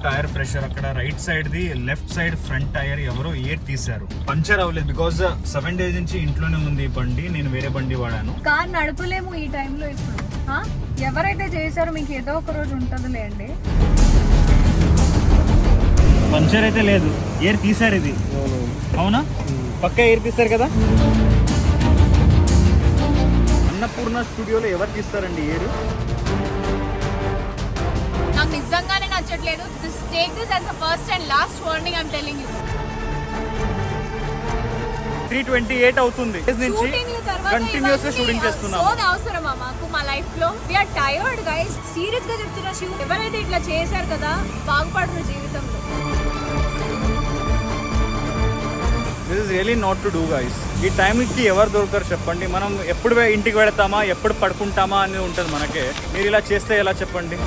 Tyre pressure. అక్కడ right side the left side front tyre ఎవరో air తీశారు. Puncture అవ్వలేదు బికాజ్ 7 days నుంచి ఇంట్లోనే ఉంది ఈ బండి. నేను వేరే బండి వాడాను. కార్ నడపలేము ఈ టైంలో. ఇప్పుడు ఎవరైతే చేశారో మీకు ఏదో ఒక రోజు ఉంటుందిలే అండి. పంచర్ అయితే లేదు, ఎయిర్ తీశారు. ఇది అవునా? పక్క ఎయిర్ తీస్తారు కదా. అన్నపూర్ణ స్టూడియోలో ఎవరు తీస్తారండి ఎయిర్? నాకు నిజంగానే నచ్చట్లేదు. This take this as a first and last warning. I am telling you. 3:28 అవుతుంది నుంచి కంటిన్యూస్ గా షూటింగ్ చేస్తున్నాం. సో అవసరమా మాకు మా లైఫ్ లో? We are tired guys. Serious గా చెప్తున్నా శివ, ఎవరైతే ఇట్లా చేశారు కదా బాగుపడరు జీవితంలో. This is really not to do guys. ఈ టైంకి ఎవరు దొరకరు చెప్పండి. మనం ఎప్పుడు ఇంటికి వెళతామా, ఎప్పుడు పడుకుంటామా అని ఉంటుంది మనకే. మీరు ఇలా చేస్తే ఎలా చెప్పండి?